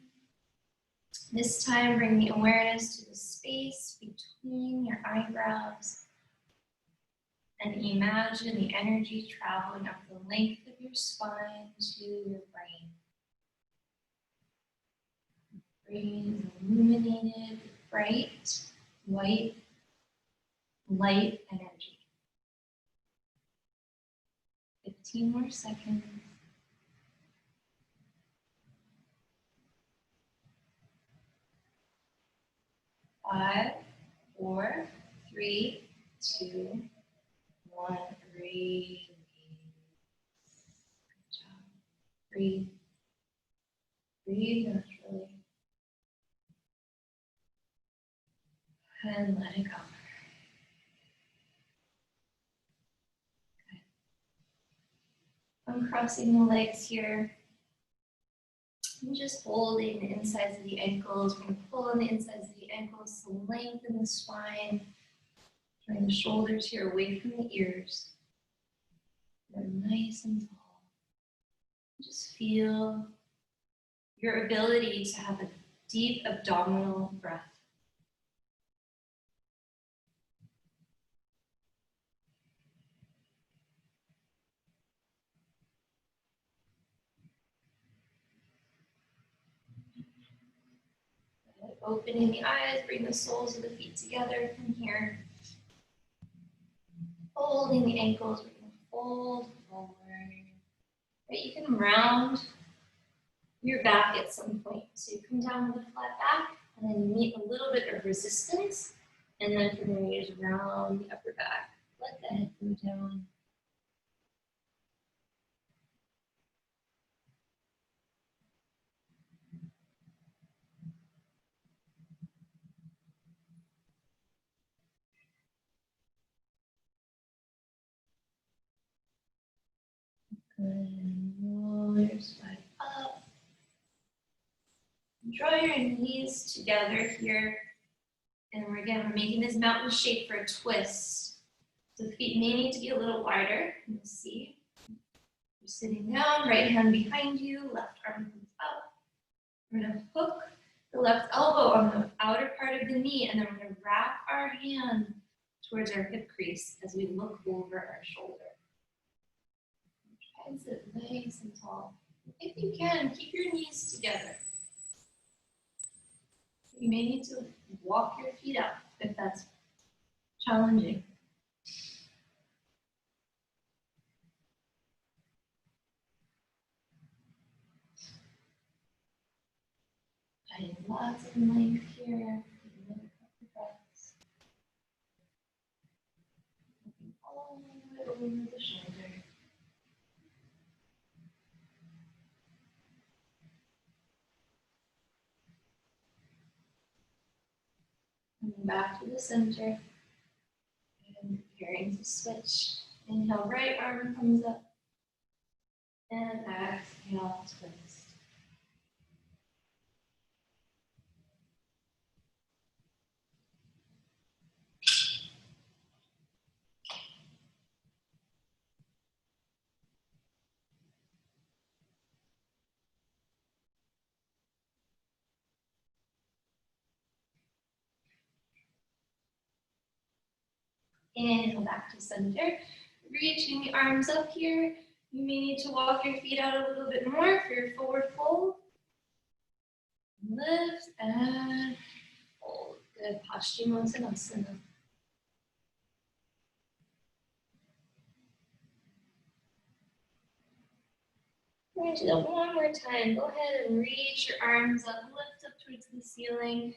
This time, bring the awareness to the space between your eyebrows and imagine the energy traveling up the length of your spine to your brain. Brain is illuminated, bright, white, light energy. 15 more seconds. 5, 4, 3, 2, 1. Release. Good job. Breathe. Breathe naturally. And let it go. Okay. I'm crossing the legs here. I'm just holding the insides of the ankles. We're going to pull on the insides of the ankles to lengthen the spine. Bring the shoulders here away from the ears. They're nice and tall. Just feel your ability to have a deep abdominal breath. Opening the eyes, bring the soles of the feet together from here. Holding the ankles, we're going to fold forward. Right, you can round your back at some point. So you come down with a flat back and then meet a little bit of resistance. And then from there, you just round the upper back. Let the head go down. Good. Roll your spine up. Draw your knees together here. And we're making this mountain shape for a twist. So the feet may need to be a little wider. You'll see. You're sitting down, right hand behind you, left arm comes up. We're going to hook the left elbow on the outer part of the knee, and then we're going to wrap our hand towards our hip crease as we look over our shoulder. Try and sit nice and tall. If you can, keep your knees together. You may need to walk your feet out if that's challenging. Getting lots of length here. Another couple breaths. Looking all the way over the shoulder. Coming back to the center. And preparing to switch. Inhale, right arm comes up. And exhale, twist. Inhale back to center. Reaching the arms up here. You may need to walk your feet out a little bit more for your forward fold. Lift and fold. Good. Paschimottanasana. We're going to do that one more time. Go ahead and reach your arms up, lift up towards the ceiling.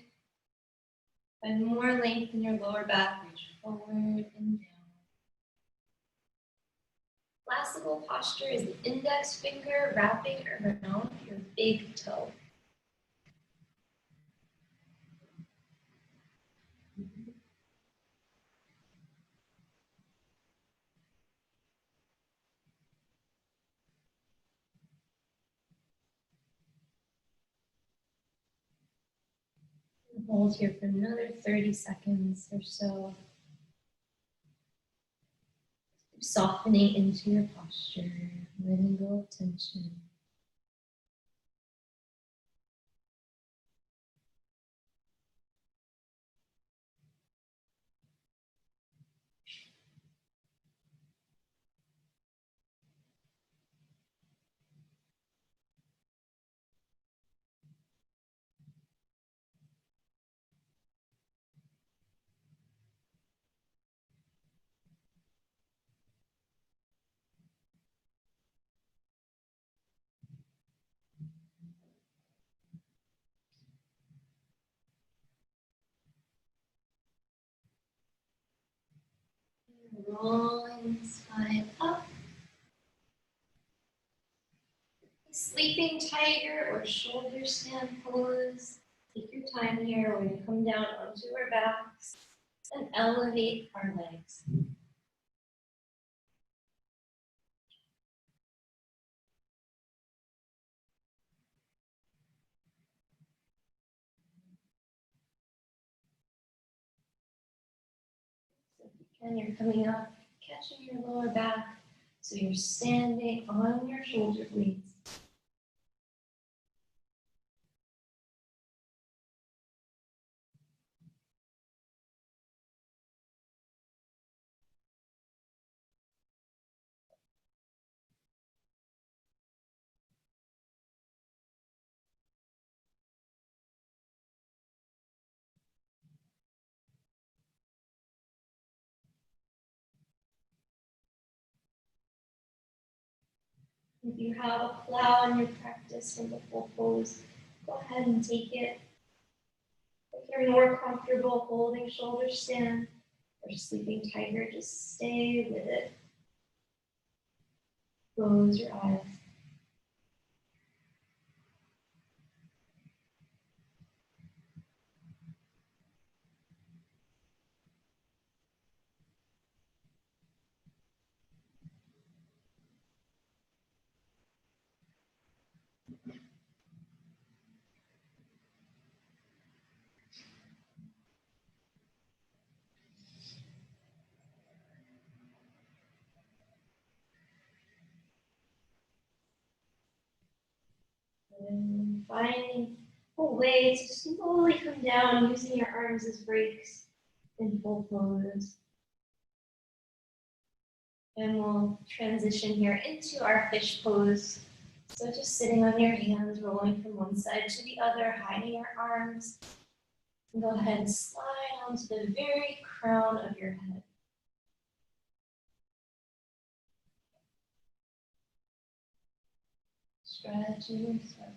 Find more length in your lower back. Reach forward and down. Classical posture is the index finger wrapping around your big toe. Hold here for another 30 seconds or so. Softening into your posture, letting go of tension. Rolling the spine up. Sleeping tiger or shoulder stand pose. Take your time here. We're going to come down onto our backs and elevate our legs. So if you can, you're coming up, catching your lower back. So you're standing on your shoulder blades. If you have a plow in your practice from the full pose, go ahead and take it. If you're more comfortable holding shoulder stand or sleeping tiger, just stay with it. Close your eyes. finding a way to slowly come down using your arms as brakes in full pose. And we'll transition here into our fish pose. So just sitting on your hands, rolling from one side to the other, hiding your arms. And go ahead and slide onto the very crown of your head. Stretch yourself.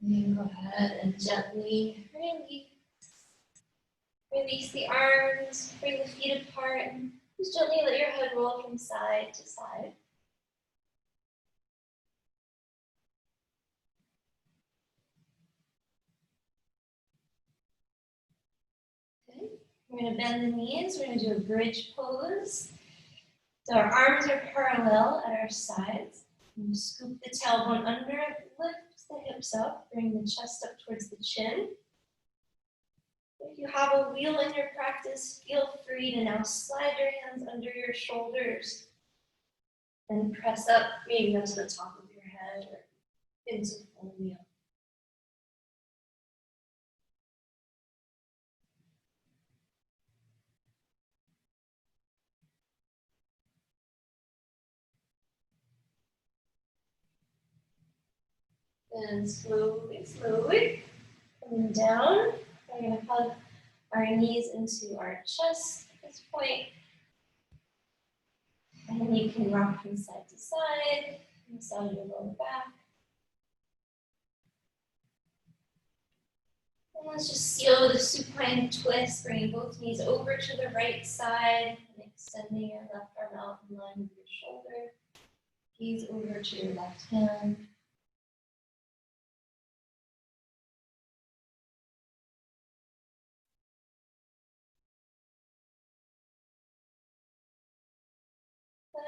And go ahead and gently release the arms, bring the feet apart, and just gently let your head roll from side to side. Okay, we're going to bend the knees. We're going to do a bridge pose. So our arms are parallel at our sides. And scoop the tailbone under, lift the hips up, bring the chest up towards the chin. If you have a wheel in your practice, feel free to now slide your hands under your shoulders and press up, maybe onto the top of your head or into full wheel. And slowly, coming down. We're going to hug our knees into our chest at this point. And you can rock from side to side, massage your lower back. And let's just seal the supine twist, bringing both knees over to the right side and extending your left arm out in line with your shoulder. Gaze over to your left hand.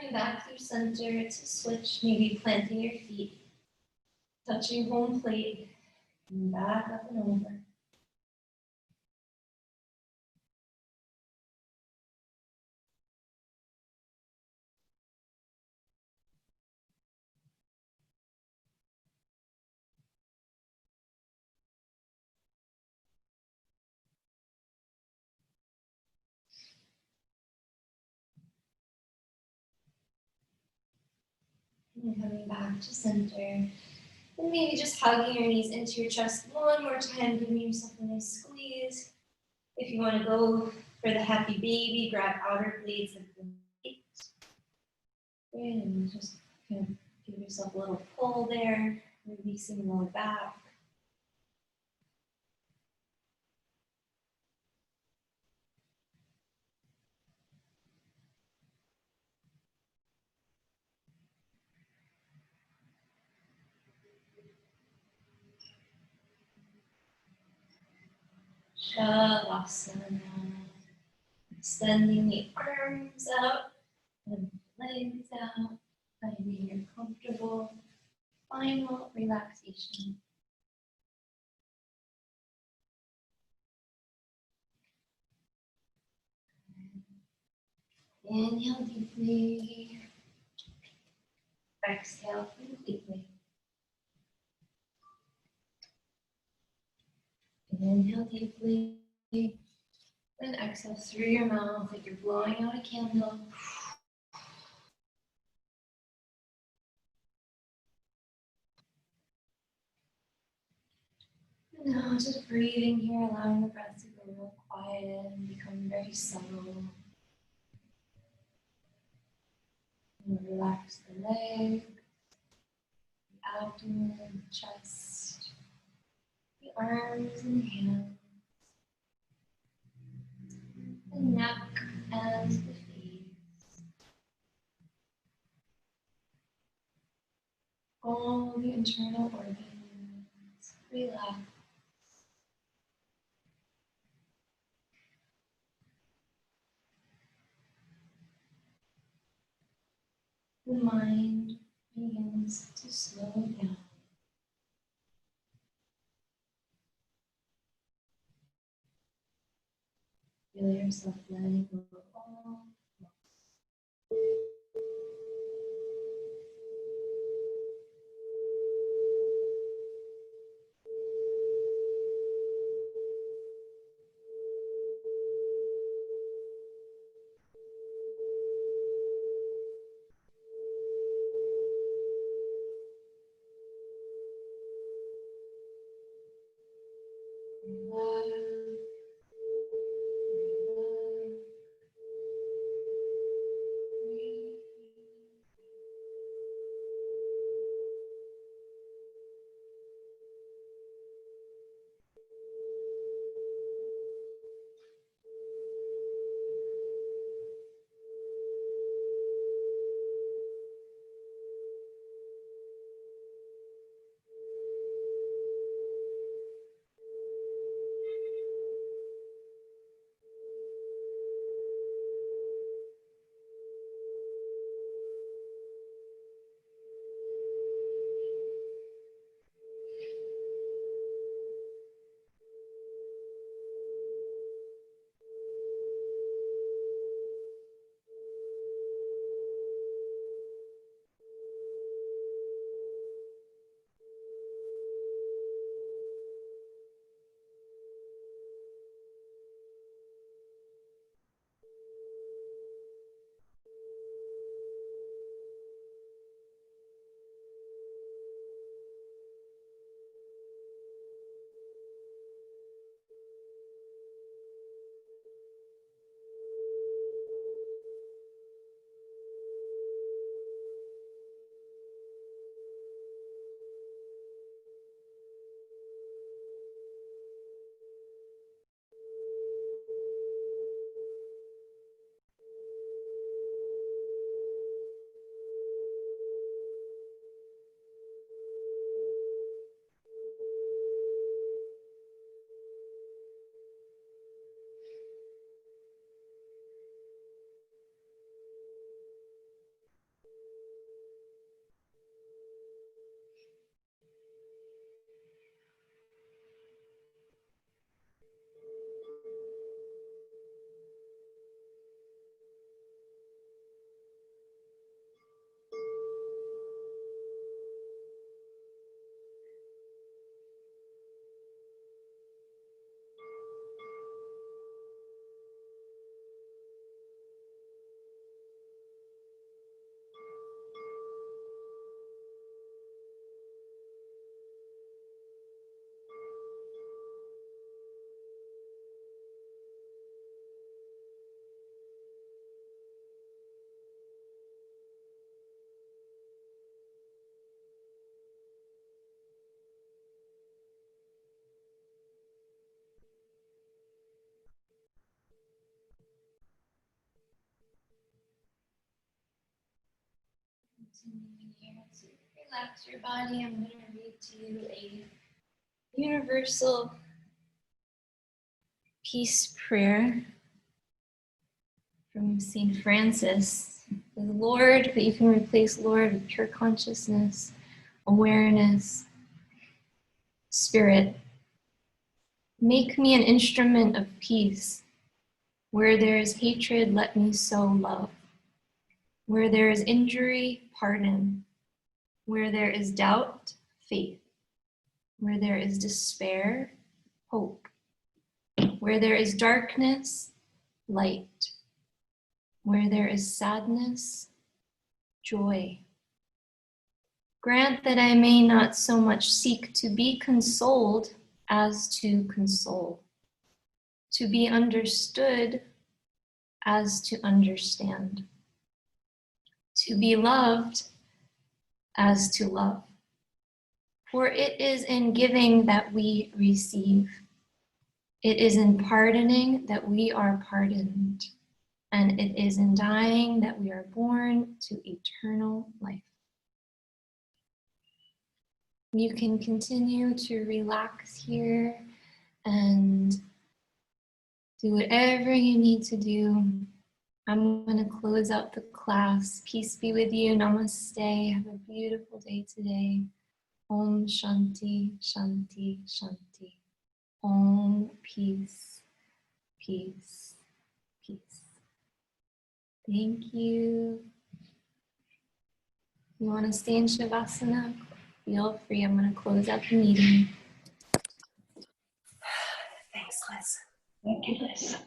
Coming back through center to switch, maybe planting your feet, touching home plate, and back up and over. And coming back to center. And maybe just hugging your knees into your chest one more time, giving yourself a nice squeeze. If you want to go for the happy baby, grab outer blades of the feet. And just kind of give yourself a little pull there, releasing the lower back. Shavasana. Extending the arms out and legs out, finding your comfortable final relaxation. Inhale deeply. Exhale completely. Inhale deeply. Then exhale through your mouth like you're blowing out a candle. Now just breathing here, allowing the breath to go real quiet and become very subtle. And relax the legs, the abdomen, the chest, the arms and the hands, the neck and the face. All the internal organs. relax. The mind begins to slow down. Feel yourself letting go of all thoughts. Relax. Continuing here to relax your body, I'm going to read to you a universal peace prayer from St. Francis. The Lord, but you can replace Lord with pure consciousness, awareness, spirit. Make me an instrument of peace. Where there is hatred, let me sow love. Where there is injury, pardon. Where there is doubt, faith. Where there is despair, hope. Where there is darkness, light. Where there is sadness, joy. Grant that I may not so much seek to be consoled as to console, to be understood as to understand, to be loved as to love. For it is in giving that we receive. It is in pardoning that we are pardoned. And it is in dying that we are born to eternal life. You can continue to relax here and do whatever you need to do. I'm going to close out the class. Peace be with you. Namaste. Have a beautiful day today. Om Shanti, Shanti, Shanti. Om peace, peace, peace. Thank you. You want to stay in Shavasana? Feel free. I'm going to close out the meeting. Thanks, Liz. Thank you, Liz.